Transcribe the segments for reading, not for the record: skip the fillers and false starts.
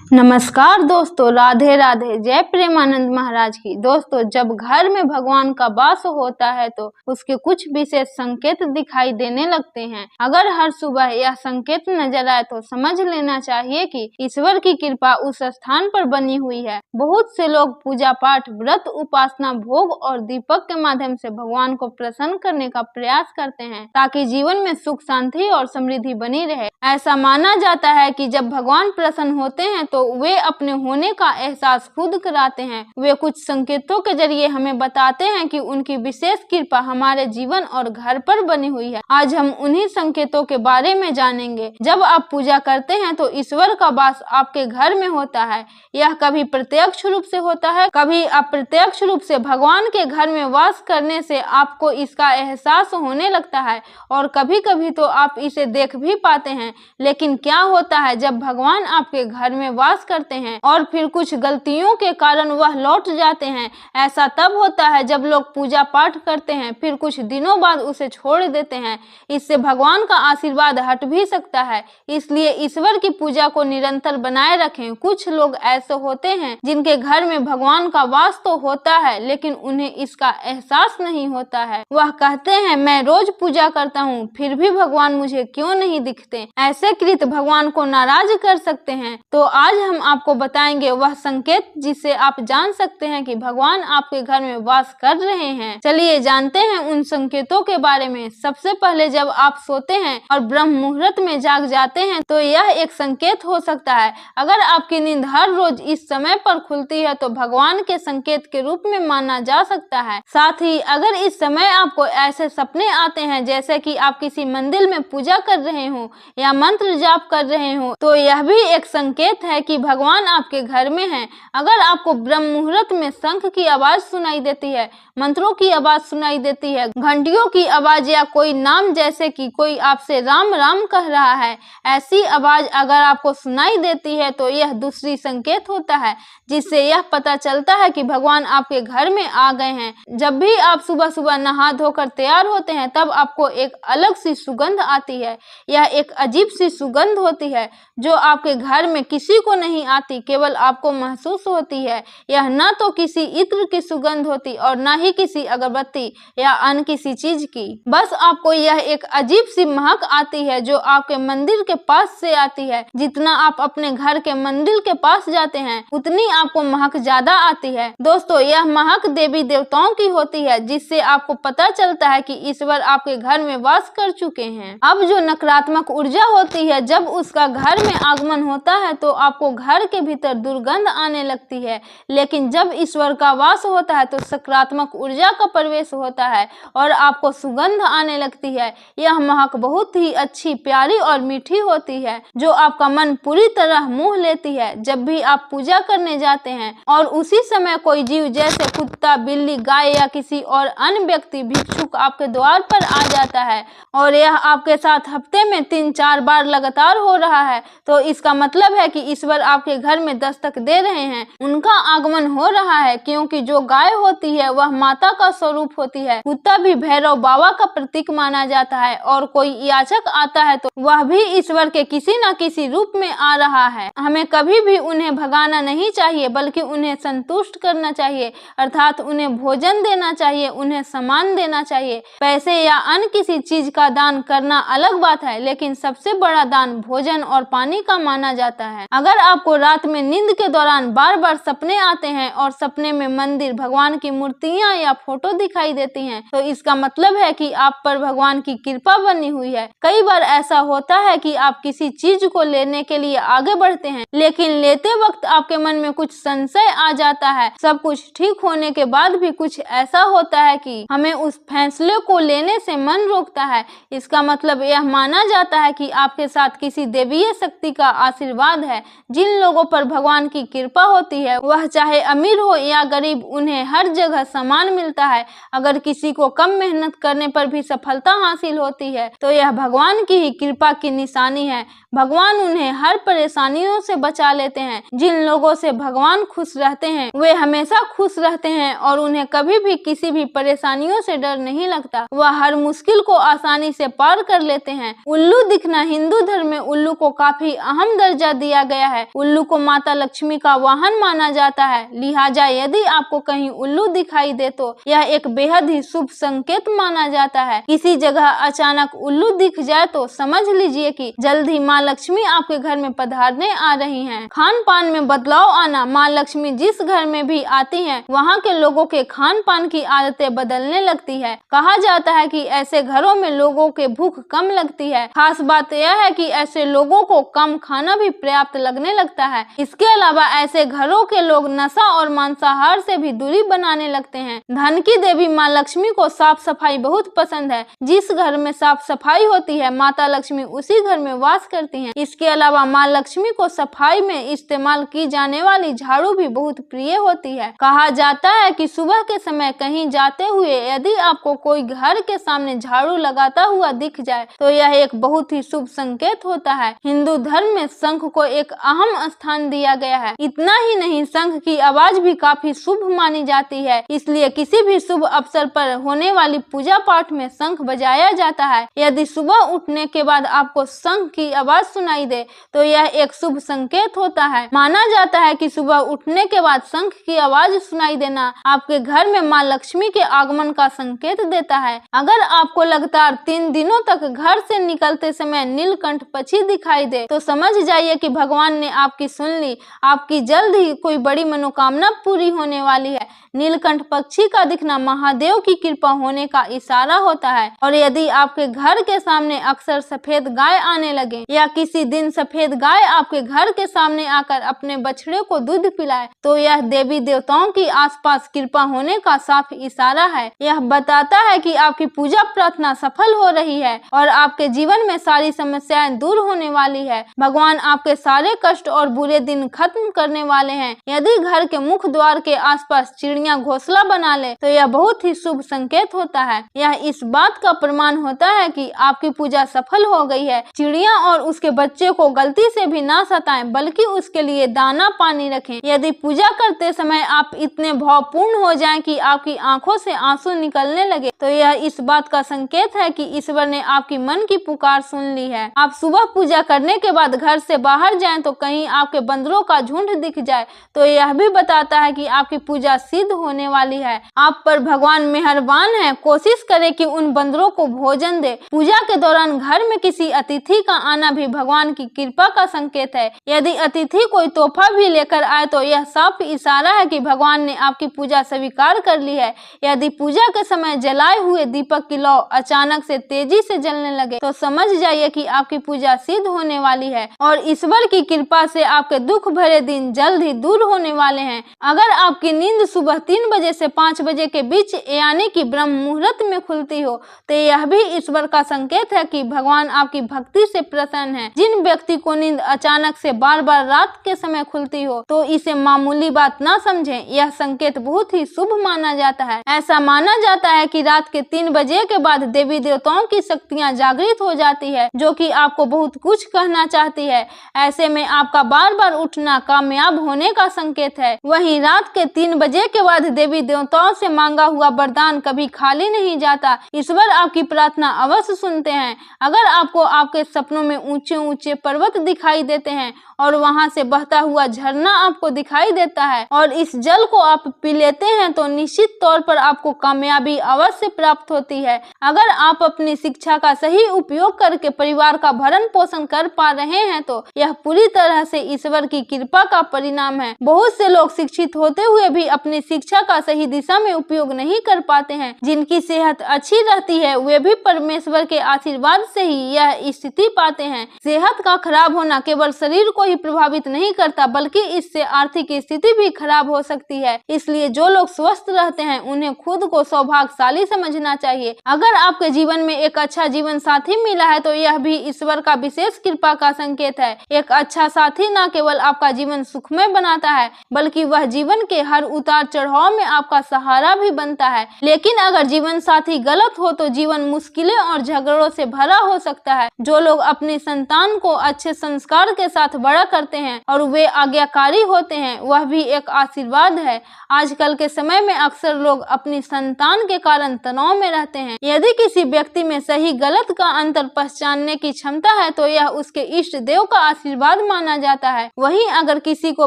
नमस्कार दोस्तों, राधे राधे। जय प्रेमानंद महाराज की। दोस्तों, जब घर में भगवान का वास होता है तो उसके कुछ विशेष संकेत दिखाई देने लगते हैं। अगर हर सुबह यह संकेत नजर आए तो समझ लेना चाहिए कि ईश्वर की कृपा उस स्थान पर बनी हुई है। बहुत से लोग पूजा पाठ, व्रत, उपासना, भोग और दीपक के माध्यम से भगवान को प्रसन्न करने का प्रयास करते हैं ताकि जीवन में सुख, शांति और समृद्धि बनी रहे। ऐसा माना जाता है कि जब भगवान प्रसन्न होते हैं तो वे अपने होने का एहसास खुद कराते हैं। वे कुछ संकेतों के जरिए हमें बताते हैं कि उनकी विशेष कृपा हमारे जीवन और घर पर बनी हुई है। आज हम उन्हीं संकेतों के बारे में जानेंगे। जब आप पूजा करते हैं तो ईश्वर का वास आपके घर में होता है। यह कभी प्रत्यक्ष रूप से होता है, कभी अप्रत्यक्ष रूप से। भगवान के घर में वास करने से आपको इसका एहसास होने लगता है और कभी कभी तो आप इसे देख भी पाते हैं। लेकिन क्या होता है जब भगवान आपके घर में वास करते हैं और फिर कुछ गलतियों के कारण वह लौट जाते हैं? ऐसा तब होता है जब लोग पूजा पाठ करते हैं, फिर कुछ दिनों बाद उसे छोड़ देते हैं। इससे भगवान का आशीर्वाद हट भी सकता है। इसलिए ईश्वर की पूजा को निरंतर बनाए रखें। कुछ लोग ऐसे होते हैं जिनके घर में भगवान का वास तो होता है लेकिन उन्हें इसका एहसास नहीं होता है। वह कहते हैं, मैं रोज पूजा करता हूँ, फिर भी भगवान मुझे क्यों नहीं दिखते? ऐसे कृत्य भगवान को नाराज कर सकते हैं। तो आज हम आपको बताएंगे वह संकेत जिससे आप जान सकते हैं कि भगवान आपके घर में वास कर रहे हैं। चलिए जानते हैं उन संकेतों के बारे में। सबसे पहले, जब आप सोते हैं और ब्रह्म मुहूर्त में जाग जाते हैं तो यह एक संकेत हो सकता है। अगर आपकी नींद हर रोज इस समय पर खुलती है तो भगवान के संकेत के रूप में माना जा सकता है। साथ ही अगर इस समय आपको ऐसे सपने आते हैं जैसे कि आप किसी मंदिर में पूजा कर रहे हो या मंत्र जाप कर रहे हो तो यह भी एक संकेत है कि भगवान आपके घर में हैं। अगर आपको ब्रह्म मुहूर्त में शंख की आवाज सुनाई देती है, मंत्रों की आवाज सुनाई देती है, घंटियों की आवाज या कोई नाम जैसे कि कोई आपसे राम राम कह रहा है, ऐसी आवाज अगर आपको सुनाई देती है तो यह दूसरी संकेत होता है जिससे यह पता चलता है कि भगवान आपके घर में आ गए हैं। जब भी आप सुबह सुबह नहा धोकर तैयार होते हैं तब आपको एक अलग सी सुगंध आती है। यह एक अजीब सी सुगंध होती है जो आपके घर में किसी को नहीं आती, केवल आपको महसूस होती है। यह न तो किसी इत्र की सुगंध होती और न ही किसी अगरबत्ती या अन्य किसी चीज की। बस आपको यह एक अजीब सी महक आती है जो आपके मंदिर के पास से आती है। जितना आप अपने घर के मंदिर के पास जाते हैं उतनी आपको महक ज्यादा आती है। दोस्तों, यह महक देवी देवताओं की होती है जिससे आपको पता चलता है कि ईश्वर आपके घर में वास कर चुके हैं। अब जो नकारात्मक ऊर्जा होती है, जब उसका घर में आगमन होता है तो आपको घर के भीतर दुर्गंध आने लगती है। लेकिन जब ईश्वर का वास होता है तो सकारात्मक ऊर्जा का प्रवेश होता है और आपको सुगंध आने लगती है। यह महक बहुत ही अच्छी, प्यारी और मीठी होती है जो आपका मन पूरी तरह मोह लेती है। जब भी आप पूजा करने जाते हैं और उसी समय कोई जीव जैसे कुत्ता, बिल्ली, गाय या किसी और अन्य व्यक्ति, भिक्षुक आपके द्वार पर आ जाता है और यह आपके साथ हफ्ते में 3-4 बार लगातार हो रहा है तो इसका मतलब है कि ईश्वर आपके घर में दस्तक दे रहे हैं, उनका आगमन हो रहा है। क्योंकि जो गाय होती है वह माता का स्वरूप होती है, कुत्ता भी भैरव बाबा का प्रतीक माना जाता है और कोई याचक आता है तो वह भी ईश्वर के किसी न किसी रूप में आ रहा है। हमें कभी भी उन्हें भगाना नहीं चाहिए बल्कि उन्हें संतुष्ट करना चाहिए, अर्थात उन्हें भोजन देना चाहिए, उन्हें सामान देना चाहिए। पैसे या अन्य किसी चीज का दान करना अलग बात है, लेकिन सबसे बड़ा दान भोजन और पानी का माना जाता है। अगर आपको रात में नींद के दौरान बार बार सपने आते हैं और सपने में मंदिर, भगवान की मूर्तियां या फोटो दिखाई देती हैं तो इसका मतलब है कि आप पर भगवान की कृपा बनी हुई है। कई बार ऐसा होता है कि आप किसी चीज को लेने के लिए आगे बढ़ते हैं लेकिन लेते वक्त आपके मन में कुछ संशय आ जाता है। सब कुछ ठीक होने के बाद भी कुछ ऐसा होता है कि हमें उस फैसले को लेने से मन रोकता है। इसका मतलब यह माना जाता है कि आपके साथ किसी देवीय शक्ति का आशीर्वाद है। जिन लोगों पर भगवान की कृपा होती है वह चाहे अमीर हो या गरीब, उन्हें हर जगह समान मिलता है। अगर किसी को कम मेहनत करने पर भी सफलता हासिल होती है तो यह भगवान की ही कृपा की निशानी है। भगवान उन्हें हर परेशानियों से बचा लेते हैं। जिन लोगों से भगवान खुश रहते हैं वे हमेशा खुश रहते हैं और उन्हें कभी भी किसी भी परेशानियों से डर नहीं लगता। वह हर मुश्किल को आसानी से पार कर लेते हैं। उल्लू दिखना, हिंदू धर्म में उल्लू को काफी अहम दर्जा दिया गया है। है। उल्लू को माता लक्ष्मी का वाहन माना जाता है, लिहाजा यदि आपको कहीं उल्लू दिखाई दे तो यह एक बेहद ही शुभ संकेत माना जाता है। किसी जगह अचानक उल्लू दिख जाए तो समझ लीजिए कि जल्द ही माँ लक्ष्मी आपके घर में पधारने आ रही हैं। खान पान में बदलाव आना। माँ लक्ष्मी जिस घर में भी आती हैं, वहाँ के लोगों के खान पान की आदतें बदलने लगती है। कहा जाता है कि ऐसे घरों में लोगों के भूख कम लगती है। खास बात यह है कि ऐसे लोगों को कम खाना भी पर्याप्त लगने लगता है। इसके अलावा ऐसे घरों के लोग नशा और मांसाहार से भी दूरी बनाने लगते हैं। धन की देवी माँ लक्ष्मी को साफ सफाई बहुत पसंद है। जिस घर में साफ सफाई होती है, माता लक्ष्मी उसी घर में वास करती हैं। इसके अलावा माँ लक्ष्मी को सफाई में इस्तेमाल की जाने वाली झाड़ू भी बहुत प्रिय होती है। कहा जाता है कि सुबह के समय कहीं जाते हुए यदि आपको कोई घर के सामने झाड़ू लगाता हुआ दिख जाए तो यह एक बहुत ही शुभ संकेत होता है। हिंदू धर्म में शंख को एक अहम स्थान दिया गया है। इतना ही नहीं, शंख की आवाज भी काफी शुभ मानी जाती है, इसलिए किसी भी शुभ अवसर पर होने वाली पूजा पाठ में शंख बजाया जाता है। यदि सुबह उठने के बाद आपको शंख की आवाज सुनाई दे तो यह एक शुभ संकेत होता है। माना जाता है कि सुबह उठने के बाद शंख की आवाज सुनाई देना आपके घर में माँ लक्ष्मी के आगमन का संकेत देता है। अगर आपको लगातार 3 दिनों तक घर से निकलते समय नीलकंठ पक्षी दिखाई दे तो समझ जाइए कि भगवान ने आपकी सुन ली, आपकी जल्द ही कोई बड़ी मनोकामना पूरी होने वाली है। नीलकंठ पक्षी का दिखना महादेव की कृपा होने का इशारा होता है। और यदि आपके घर के सामने अक्सर सफेद गाय आने लगे या किसी दिन सफेद गाय आपके घर के सामने आकर अपने बछड़े को दूध पिलाए तो यह देवी देवताओं की आसपास कृपा होने का साफ इशारा है। यह बताता है कि आपकी पूजा प्रार्थना सफल हो रही है और आपके जीवन में सारी समस्याएं दूर होने वाली है। भगवान आपके सारे कष्ट और बुरे दिन खत्म करने वाले हैं। यदि घर के मुख्य द्वार के आसपास चिड़िया घोंसला बना ले तो यह बहुत ही शुभ संकेत होता है। यह इस बात का प्रमाण होता है कि आपकी पूजा सफल हो गई है। चिड़िया और उसके बच्चे को गलती से भी ना सताएं, बल्कि उसके लिए दाना पानी रखें। यदि पूजा करते समय आप इतने भावपूर्ण हो जाएं कि आपकी आंखों से आंसू निकलने लगे तो यह इस बात का संकेत है कि ईश्वर ने आपकी मन की पुकार सुन ली है। आप सुबह पूजा करने के बाद घर से बाहर जाएं तो कहीं आपके बंदरों का झुंड दिख जाए तो यह भी बताता है कि आपकी पूजा सिद्ध होने वाली है। आप पर भगवान मेहरबान है। कोशिश करें कि उन बंदरों को भोजन दे। पूजा के दौरान घर में किसी अतिथि का आना भी भगवान की कृपा का संकेत है। यदि अतिथि कोई तोहफा भी लेकर आए तो यह साफ इशारा है कि भगवान ने आपकी पूजा स्वीकार कर ली है। यदि पूजा के समय जलाए हुए दीपक की लौ अचानक से तेजी से जलने लगे तो समझ जाइए कि आपकी पूजा सिद्ध होने वाली है और ईश्वर की कृपा से आपके दुख भरे दिन जल्द ही दूर होने वाले हैं। अगर आपकी नींद सुबह 3 बजे से 5 बजे के बीच यानी कि ब्रह्म मुहूर्त में खुलती हो तो यह भी ईश्वर का संकेत है कि भगवान आपकी भक्ति से प्रसन्न है। जिन व्यक्ति को नींद अचानक से बार बार रात के समय खुलती हो तो इसे मामूली बात ना समझें, यह संकेत बहुत ही शुभ माना जाता है। ऐसा माना जाता है कि रात के 3 बजे के बाद देवी देवताओं की शक्तियाँ जागृत हो जाती है जो कि आपको बहुत कुछ कहना चाहती है। ऐसे में आपका बार बार उठना कामयाब होने का संकेत है। वहीं रात के 3 बजे के बाद देवी देवताओं से मांगा हुआ वरदान कभी खाली नहीं जाता। ईश्वर आपकी प्रार्थना अवश्य सुनते हैं। अगर आपको आपके सपनों में ऊंचे ऊंचे पर्वत दिखाई देते हैं और वहां से बहता हुआ झरना आपको दिखाई देता है और इस जल को आप पी लेते हैं तो निश्चित तौर पर आपको कामयाबी अवश्य प्राप्त होती है। अगर आप अपनी शिक्षा का सही उपयोग करके परिवार का भरण पोषण कर पा रहे हैं तो यह पूरी तरह से ईश्वर की कृपा का परिणाम है। बहुत से लोग शिक्षित होते हुए भी अपनी शिक्षा का सही दिशा में उपयोग नहीं कर पाते हैं। जिनकी सेहत अच्छी रहती है वे भी परमेश्वर के आशीर्वाद से ही यह स्थिति पाते हैं। सेहत का खराब होना केवल शरीर को ही प्रभावित नहीं करता बल्कि इससे आर्थिक स्थिति भी खराब हो सकती है। इसलिए जो लोग स्वस्थ रहते हैं उन्हें खुद को सौभाग्यशाली समझना चाहिए। अगर आपके जीवन में एक अच्छा जीवन साथी मिला है तो यह भी ईश्वर का विशेष कृपा का संकेत है। एक अच्छा साथी न केवल आपका जीवन सुखमय बनाता है बल्कि वह जीवन के हर उतार चढ़ाव में आपका सहारा भी बनता है। लेकिन अगर जीवन साथी गलत हो तो जीवन मुश्किलें और झगड़ों से भरा हो सकता है। जो लोग अपनी संतान को अच्छे संस्कार के साथ बड़ा करते हैं और वे आज्ञाकारी होते हैं वह भी एक आशीर्वाद है। आजकल के समय में अक्सर लोग अपनी संतान के कारण तनाव में रहते हैं। यदि किसी व्यक्ति में सही गलत का अंतर पहचानने की क्षमता है तो यह उसके इष्ट देव का आशीर्वाद माना माना जाता है। वहीं अगर किसी को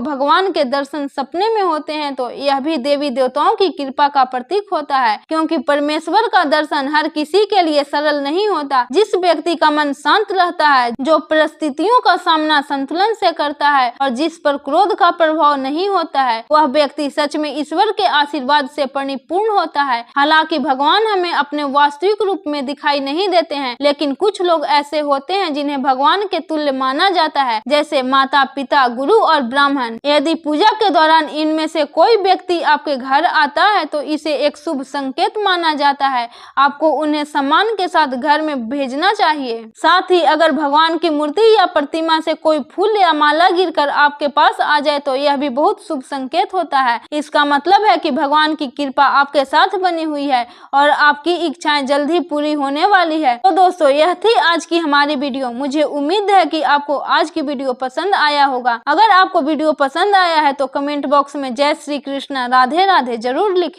भगवान के दर्शन सपने में होते हैं तो यह भी देवी देवताओं की कृपा का प्रतीक होता है, क्योंकि परमेश्वर का दर्शन हर किसी के लिए सरल नहीं होता। जिस व्यक्ति का मन शांत रहता है, जो परिस्थितियों का सामना संतुलन से करता है और जिस पर क्रोध का प्रभाव नहीं होता है, वह व्यक्ति सच में ईश्वर के आशीर्वाद से परिपूर्ण होता है। हालांकि भगवान हमें अपने वास्तविक रूप में दिखाई नहीं देते हैं, लेकिन कुछ लोग ऐसे होते हैं जिन्हें भगवान के तुल्य माना जाता है, जैसे माता, पिता, गुरु और ब्राह्मण। यदि पूजा के दौरान इनमें से कोई व्यक्ति आपके घर आता है तो इसे एक शुभ संकेत माना जाता है। आपको उन्हें सम्मान के साथ घर में भेजना चाहिए। साथ ही अगर भगवान की मूर्ति या प्रतिमा से कोई फूल या माला गिरकर आपके पास आ जाए तो यह भी बहुत शुभ संकेत होता है। इसका मतलब है कि भगवान की कृपा आपके साथ बनी हुई है और आपकी इच्छाएं जल्द ही पूरी होने वाली है। तो दोस्तों, यह थी आज की हमारी वीडियो। मुझे उम्मीद है कि आपको आज की वीडियो पसंद आया होगा। अगर आपको वीडियो पसंद आया है तो कमेंट बॉक्स में जय श्री कृष्ण, राधे राधे जरूर लिखें।